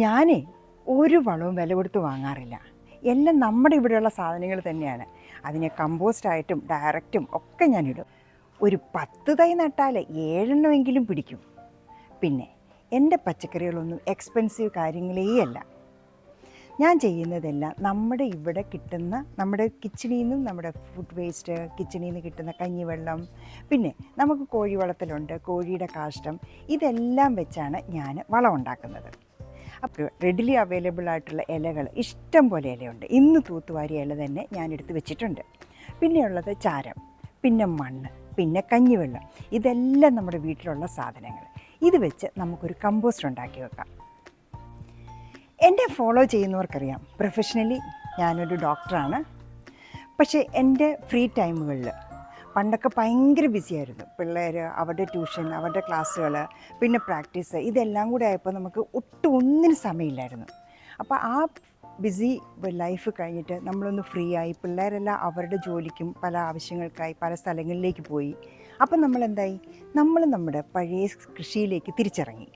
ഞാനേ ഒരു വളവും വില കൊടുത്ത് വാങ്ങാറില്ല. എല്ലാം നമ്മുടെ ഇവിടെയുള്ള സാധനങ്ങൾ തന്നെയാണ്. അതിനെ കമ്പോസ്റ്റായിട്ടും ഡയറക്റ്റും ഒക്കെ ഞാനിടും. ഒരു 10 തൈ നട്ടാൽ 7എണ്ണമെങ്കിലും പിടിക്കും. പിന്നെ എൻ്റെ പച്ചക്കറികളൊന്നും എക്സ്പെൻസീവ് കാര്യങ്ങളേ അല്ല. ഞാൻ ചെയ്യുന്നതെല്ലാം നമ്മുടെ ഇവിടെ കിട്ടുന്ന, നമ്മുടെ കിച്ചണിൽ നിന്നും, നമ്മുടെ ഫുഡ് വേസ്റ്റ്, കിച്ചണിൽ നിന്ന് കിട്ടുന്ന കഞ്ഞിവെള്ളം, പിന്നെ നമുക്ക് കോഴി വളർത്തലുണ്ട്, കോഴിയുടെ കാഷ്ടം, ഇതെല്ലാം വെച്ചാണ് ഞാൻ വളം ഉണ്ടാക്കുന്നത്. അപ്പോൾ റെഡിലി അവൈലബിൾ ആയിട്ടുള്ള ഇലകൾ ഇഷ്ടം പോലെ ഇലയുണ്ട്. ഇന്ന് തൂത്തുവാരിയ ഇല തന്നെ ഞാൻ എടുത്ത് വെച്ചിട്ടുണ്ട്. പിന്നെയുള്ളത് ചാരം, പിന്നെ മണ്ണ്, പിന്നെ കഞ്ഞിവെള്ളം. ഇതെല്ലാം നമ്മുടെ വീട്ടിലുള്ള സാധനങ്ങൾ. ഇത് വെച്ച് നമുക്കൊരു കമ്പോസ്റ്റ് ഉണ്ടാക്കി വെക്കാം. എന്നെ ഫോളോ ചെയ്യുന്നവർക്കറിയാം, പ്രൊഫഷണലി ഞാനൊരു ഡോക്ടറാണ്. പക്ഷേ എൻ്റെ ഫ്രീ ടൈമുകളിൽ പണ്ടൊക്കെ ഭയങ്കര ബിസിയായിരുന്നു. പിള്ളേർ, അവരുടെ ട്യൂഷൻ, അവരുടെ ക്ലാസ്സുകൾ, പിന്നെ പ്രാക്ടീസ്, ഇതെല്ലാം കൂടെ ആയപ്പോൾ നമുക്ക് ഒന്നിനും സമയമില്ലായിരുന്നു. അപ്പോൾ ആ ബിസി ലൈഫ് കഴിഞ്ഞിട്ട് നമ്മളൊന്ന് ഫ്രീ ആയി, പിള്ളേരെല്ലാം അവരുടെ ജോലിക്കും പല ആവശ്യങ്ങൾക്കായി പല സ്ഥലങ്ങളിലേക്ക് പോയി. അപ്പം നമ്മളെന്തായി, നമ്മുടെ പഴയ കൃഷിയിലേക്ക് തിരിച്ചിറങ്ങി.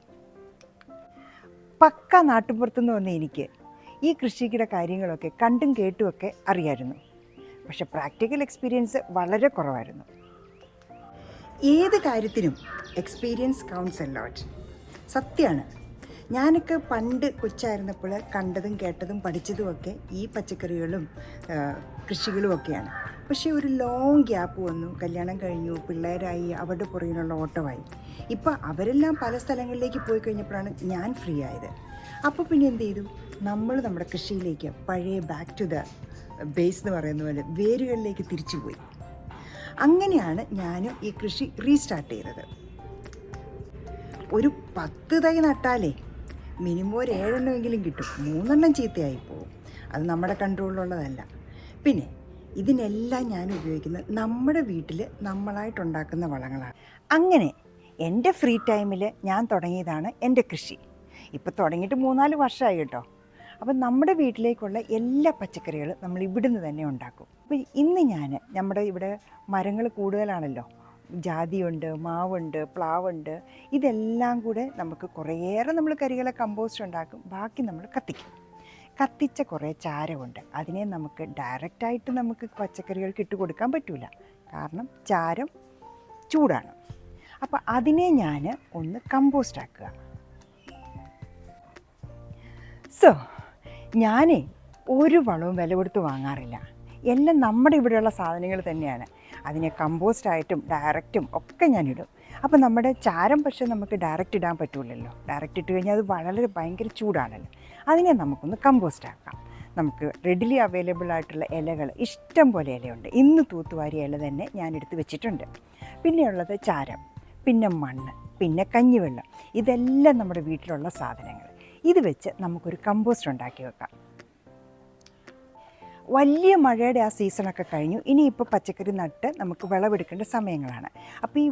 പക്ക നാട്ടുപുറത്തുനിന്ന് വന്ന എനിക്ക് ഈ കൃഷിയുടെ കാര്യങ്ങളൊക്കെ കണ്ടും കേട്ടുമൊക്കെ അറിയായിരുന്നു. പക്ഷെ പ്രാക്ടിക്കൽ എക്സ്പീരിയൻസ് വളരെ കുറവായിരുന്നു. ഏത് കാര്യത്തിനും എക്സ്പീരിയൻസ് കൗണ്ട്സ് എ ലോട്ട്. സത്യമാണ്. ഞാനൊക്കെ പണ്ട് കൊച്ചായിരുന്നപ്പോൾ കണ്ടതും കേട്ടതും പഠിച്ചതുമൊക്കെ ഈ പച്ചക്കറികളും കൃഷികളും ഒക്കെയാണ്. പക്ഷേ ഒരു ലോങ് ഗ്യാപ്പ് വന്നു, കല്യാണം കഴിഞ്ഞു, പിള്ളേരായി, അവരുടെ പുറകിലുള്ള ഓട്ടമായി. ഇപ്പോൾ അവരെല്ലാം പല സ്ഥലങ്ങളിലേക്ക് പോയി കഴിഞ്ഞപ്പോഴാണ് ഞാൻ ഫ്രീ ആയത്. അപ്പോൾ പിന്നെ എന്ത് ചെയ്തു, നമ്മുടെ കൃഷിയിലേക്ക് പഴയ ബാക്ക് ടു ദ ബേസ് എന്ന് പറയുന്ന പോലെ വേരുകളിലേക്ക് തിരിച്ചുപോയി. അങ്ങനെയാണ് ഞാൻ ഈ കൃഷി റീസ്റ്റാർട്ട് ചെയ്തത്. ഒരു 10 തൈ നട്ടാലേ മിനിമം ഒരു 7എണ്ണമെങ്കിലും കിട്ടും. 3 ചീത്തയായി പോകും. അത് നമ്മുടെ കൺട്രോളിലുള്ളതല്ല. പിന്നെ ഇതിനെല്ലാം ഞാൻ ഉപയോഗിക്കുന്നത് നമ്മുടെ വീട്ടിൽ നമ്മളായിട്ടുണ്ടാക്കുന്ന വളങ്ങളാണ്. അങ്ങനെ എൻ്റെ ഫ്രീ ടൈമിൽ ഞാൻ തുടങ്ങിയതാണ് എൻ്റെ കൃഷി. ഇപ്പോൾ തുടങ്ങിയിട്ട് 3-4 വർഷമായി കേട്ടോ. അപ്പം നമ്മുടെ വീട്ടിലേക്കുള്ള എല്ലാ പച്ചക്കറികളും നമ്മൾ ഇവിടുന്ന് തന്നെ ഉണ്ടാക്കും. അപ്പോൾ ഇന്ന് നമ്മുടെ ഇവിടെ മരങ്ങൾ കൂടുതലാണല്ലോ. ജാതിയുണ്ട്, മാവുണ്ട്, പ്ലാവുണ്ട്. ഇതെല്ലാം കൂടെ നമുക്ക് കുറേയേറെ നമ്മൾ കരിയില കമ്പോസ്റ്റ് ഉണ്ടാക്കും. ബാക്കി നമ്മൾ കത്തിക്കും. കത്തിച്ച കുറേ ചാരമുണ്ട്. അതിനെ നമുക്ക് ഡയറക്റ്റായിട്ട് നമുക്ക് പച്ചക്കറികൾക്ക് ഇട്ട് കൊടുക്കാൻ പറ്റില്ല. കാരണം ചാരം ചൂടാണ്. അപ്പോൾ അതിനെ ഞാൻ ഒന്ന് കമ്പോസ്റ്റ് ആക്കുക. ഞാനേ ഒരു വളവും വില കൊടുത്ത് വാങ്ങാറില്ല. എല്ലാം നമ്മുടെ ഇവിടെയുള്ള സാധനങ്ങൾ തന്നെയാണ്. അതിനെ കമ്പോസ്റ്റായിട്ടും ഡയറക്റ്റും ഒക്കെ ഞാനിടും. അപ്പോൾ നമ്മുടെ ചാരം പക്ഷേ നമുക്ക് ഡയറക്റ്റ് ഇടാൻ പറ്റില്ലല്ലോ. ഡയറക്റ്റ് ഇട്ട് കഴിഞ്ഞാൽ അത് ഭയങ്കര ചൂടാണല്ലോ. അതിനെ നമുക്കൊന്ന് കമ്പോസ്റ്റ് ആക്കാം. നമുക്ക് റെഡിലി അവൈലബിൾ ആയിട്ടുള്ള ഇലകൾ ഇഷ്ടം പോലെ ഇലയുണ്ട്. ഇന്ന് തൂത്തുവാരിയ ഇല തന്നെ ഞാൻ എടുത്ത് വെച്ചിട്ടുണ്ട്. പിന്നെയുള്ളത് ചാരം, പിന്നെ മണ്ണ്, പിന്നെ കഞ്ഞിവെള്ളം. ഇതെല്ലാം നമ്മുടെ വീട്ടിലുള്ള സാധനങ്ങൾ. ഇത് വെച്ച് നമുക്കൊരു കമ്പോസ്റ്റ് ഉണ്ടാക്കി വെക്കാം. വലിയ മഴയുടെ ആ സീസണൊക്കെ കഴിഞ്ഞു. ഇനിയിപ്പോൾ പച്ചക്കറി നട്ട് നമുക്ക് വിളവെടുക്കേണ്ട സമയങ്ങളാണ്. അപ്പോൾ ഈ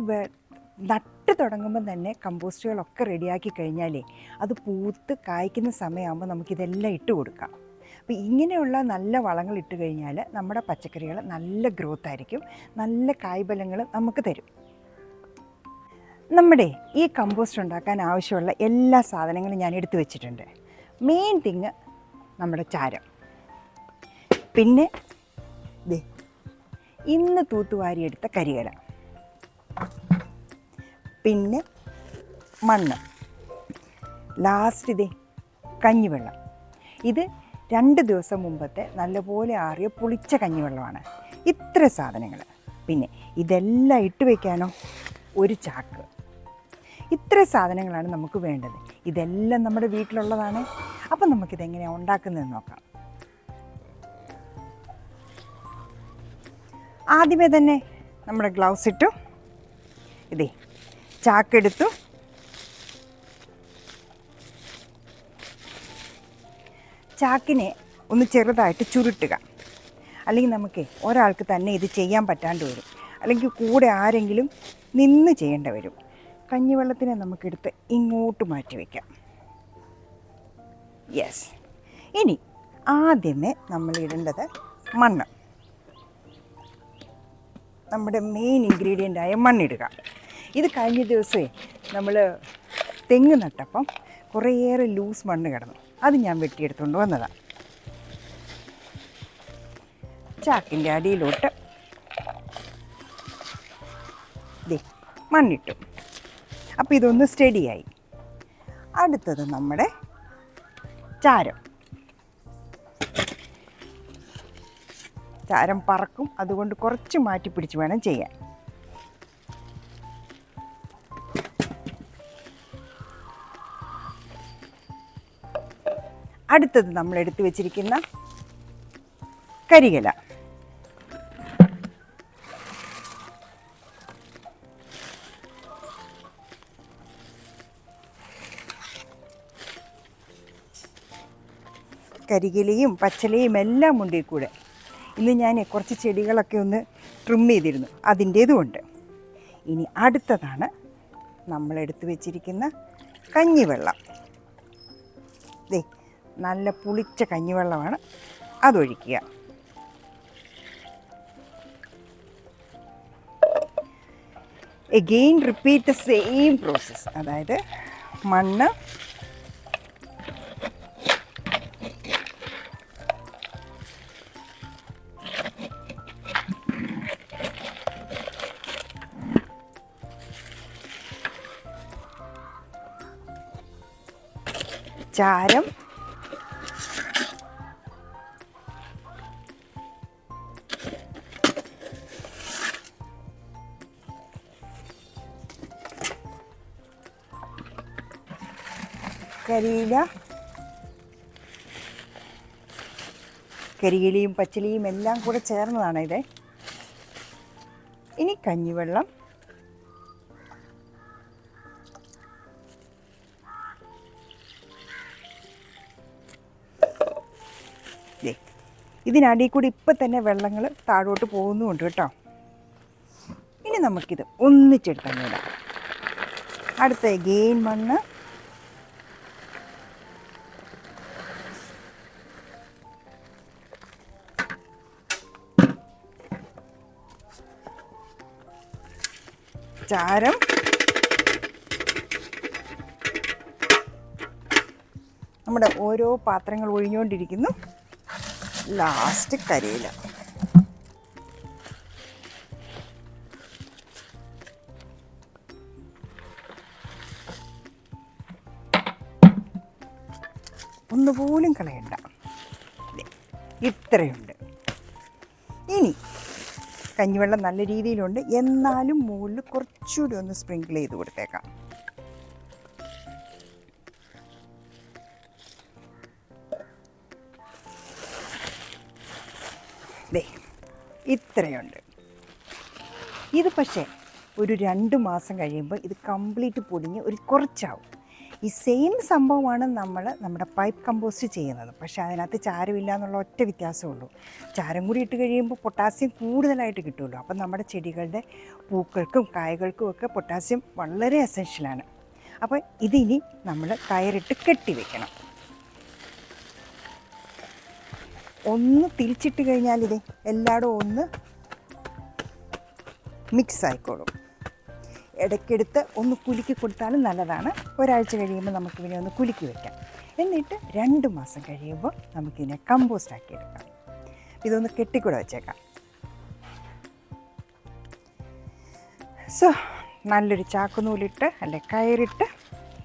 നട്ട് തുടങ്ങുമ്പം തന്നെ കമ്പോസ്റ്റുകളൊക്കെ റെഡിയാക്കി കഴിഞ്ഞാലേ അത് പൂത്ത് കായ്ക്കുന്ന സമയമാകുമ്പോൾ നമുക്കിതെല്ലാം ഇട്ട് കൊടുക്കാം. അപ്പോൾ ഇങ്ങനെയുള്ള നല്ല വളങ്ങൾ ഇട്ട് കഴിഞ്ഞാൽ നമ്മുടെ പച്ചക്കറികൾ നല്ല ഗ്രോത്ത് ആയിരിക്കും, നല്ല കായ്ഫലങ്ങൾ നമുക്ക് തരും. നമ്മുടെ ഈ കമ്പോസ്റ്റ് ഉണ്ടാക്കാൻ ആവശ്യമുള്ള എല്ലാ സാധനങ്ങളും ഞാൻ എടുത്തു വെച്ചിട്ടുണ്ട്. മെയിൻ തിങ് നമ്മുടെ ചാരം, പിന്നെ ഇന്ന് തൂത്തുവാരിയെടുത്ത കരിയില, പിന്നെ മണ്ണ്, ലാസ്റ്റ് കഞ്ഞിവെള്ളം. ഇത് 2 ദിവസം മുമ്പത്തെ നല്ലപോലെ ആറിയ പുളിച്ച കഞ്ഞിവെള്ളമാണ്. ഇത്ര സാധനങ്ങൾ. പിന്നെ ഇതെല്ലാം ഇട്ട് വയ്ക്കാനോ ഒരു ചാക്ക്. ഇത്ര സാധനങ്ങളാണ് നമുക്ക് വേണ്ടത്. ഇതെല്ലാം നമ്മുടെ വീട്ടിലുള്ളതാണ്. അപ്പം നമുക്കിതെങ്ങനെയാണ് ഉണ്ടാക്കുന്നതെന്ന് നോക്കാം. ആദ്യമേ തന്നെ നമ്മുടെ ഗ്ലൗസ് ഇട്ടു, ചാക്കെടുത്തു, ചാക്കിനെ ഒന്ന് ചെറുതായിട്ട് ചുരുട്ടുക. അല്ലെങ്കിൽ നമുക്ക് ഒരാൾക്ക് തന്നെ ഇത് ചെയ്യാൻ പറ്റാണ്ട് വരും, അല്ലെങ്കിൽ കൂടെ ആരെങ്കിലും നിന്ന് ചെയ്യേണ്ടി വരും. കഞ്ഞിവെള്ളത്തിനെ നമുക്കെടുത്ത് ഇങ്ങോട്ട് മാറ്റി വയ്ക്കാം. യെസ്. ഇനി ആദ്യമേ നമ്മൾ ഇടേണ്ടത് മണ്ണ്. നമ്മുടെ മെയിൻ ഇൻഗ്രീഡിയൻ്റായ മണ്ണിടുക. ഇത് കഴിഞ്ഞ ദിവസമേ നമ്മൾ തെങ്ങ് നട്ടപ്പം കുറേയേറെ ലൂസ് മണ്ണ് കിടന്നു. അത് ഞാൻ വെട്ടിയെടുത്തുകൊണ്ട് വന്നതാണ്. ചാക്കിൻ്റെ അടിയിലോട്ട് മണ്ണിട്ടു. അപ്പോൾ ഇതൊന്ന് സ്റ്റഡിയായി. അടുത്തത് നമ്മുടെ ചാരം പറക്കും, അതുകൊണ്ട് കുറച്ച് മാറ്റി പിടിച്ച് വേണം ചെയ്യാൻ. അടുത്തത് നമ്മൾ എടുത്തു വെച്ചിരിക്കുന്ന കരിയില. കരികിലയും പച്ചലയും എല്ലാം ഉണ്ട് ഈ കൂടെ. ഇന്ന് ഞാൻ കുറച്ച് ചെടികളൊക്കെ ഒന്ന് ട്രിം ചെയ്തിരുന്നു, അതിൻ്റേതുമുണ്ട്. ഇനി അടുത്തതാണ് നമ്മളെടുത്ത് വെച്ചിരിക്കുന്ന കഞ്ഞിവെള്ളം. നല്ല പുളിച്ച കഞ്ഞിവെള്ളമാണ്, അതൊഴിക്കുക. Again repeat the same process. അതായത് മണ്ണ്, ചാരം, കരിയിലയും പച്ചിലയും എല്ലാം കൂടെ ചേർന്നതാണ് ഇത്. ഇനി കഞ്ഞിവെള്ളം, ഇതിനടിയിൽ കൂടി ഇപ്പം തന്നെ വെള്ളങ്ങൾ താഴോട്ട് പോകുന്നുമുണ്ട് കേട്ടോ. ഇനി നമുക്കിത് ഒന്നിച്ചെടുത്ത് ഇടാം. അടുത്ത എഗെയിൻ മണ്ണ്, ചാരം, നമ്മുടെ ഓരോ പാത്രങ്ങൾ ഒഴിഞ്ഞുകൊണ്ടിരിക്കുന്നു. ലാസ്റ്റ് കരിയില. ഒന്നുപോലും കളയണ്ട. ഇത്രയുണ്ട്. ഇനി കഞ്ഞിവെള്ളം നല്ല രീതിയിലുണ്ട്, എന്നാലും മുകളിൽ കുറച്ചുകൂടി ഒന്ന് സ്പ്രിങ്കിൾ ചെയ്ത് കൊടുത്തേക്കാം. ഇത്രയുണ്ട്. ഇത് പക്ഷേ ഒരു 2 മാസം കഴിയുമ്പോൾ ഇത് കംപ്ലീറ്റ് പൊടിഞ്ഞ് ഒരു കുറച്ചാവും. ഈ സെയിം സംഭവമാണ് നമ്മുടെ പൈപ്പ് കമ്പോസ്റ്റ് ചെയ്യുന്നത്. പക്ഷേ അതിനകത്ത് ചാരമില്ല എന്നുള്ള ഒറ്റ വ്യത്യാസമുള്ളൂ. ചാരം കൂടി ഇട്ട് കഴിയുമ്പോൾ പൊട്ടാസ്യം കൂടുതലായിട്ട് കിട്ടുമല്ലോ. അപ്പം നമ്മുടെ ചെടികളുടെ പൂക്കൾക്കും കായകൾക്കും ഒക്കെ പൊട്ടാസ്യം വളരെ എസെൻഷ്യലാണ്. അപ്പോൾ ഇതിനി നമ്മൾ കയറിട്ട് കെട്ടി വെക്കണം. ഒന്ന് തിരിച്ചിട്ട് കഴിഞ്ഞാൽ ഇത് എല്ലായിടും ഒന്ന് മിക്സ് ആയിക്കോളും. ഇടയ്ക്കെടുത്ത് ഒന്ന് കുലുക്കി കൊടുത്താലും നല്ലതാണ്. ഒരാഴ്ച കഴിയുമ്പോൾ നമുക്കിതിനെ ഒന്ന് കുലുക്കി വയ്ക്കാം. എന്നിട്ട് 2 മാസം കഴിയുമ്പോൾ നമുക്കിതിനെ കമ്പോസ്റ്റ് ആക്കി എടുക്കാം. ഇതൊന്ന് കെട്ടിക്കൂടെ വെച്ചേക്കാം. സോ നല്ലൊരു ചാക്കുനൂലിട്ട് അല്ലെ കയറിട്ട്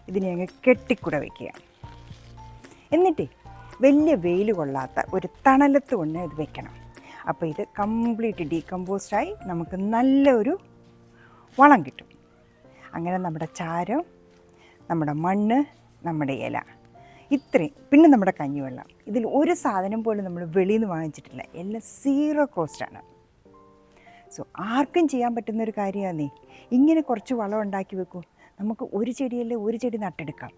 ഇതിനെ അങ്ങ് കെട്ടിക്കൂടെ വയ്ക്കുക. എന്നിട്ട് വലിയ വെയിൽ കൊള്ളാത്ത ഒരു തണലത്ത് കൊണ്ട് ഇത് വെക്കണം. അപ്പോൾ ഇത് കംപ്ലീറ്റ് ഡീകമ്പോസ്റ്റായി നമുക്ക് നല്ലൊരു വളം കിട്ടും. അങ്ങനെ നമ്മുടെ ചാരം, നമ്മുടെ മണ്ണ്, നമ്മുടെ ഇല, ഇത്രയും, പിന്നെ നമ്മുടെ കഞ്ഞിവെള്ളം, ഇതിൽ ഒരു സാധനം പോലും നമ്മൾ വെളിയിൽ നിന്ന് വാങ്ങിച്ചിട്ടില്ല. എല്ലാം 0 കോസ്റ്റാണ്. സോ ആർക്കും ചെയ്യാൻ പറ്റുന്നൊരു കാര്യമാണ്. ഇങ്ങനെ കുറച്ച് വളം ഉണ്ടാക്കി വെക്കൂ. നമുക്ക് ഒരു ചെടിയല്ലേ ഒരു ചെടി നട്ടെടുക്കാം.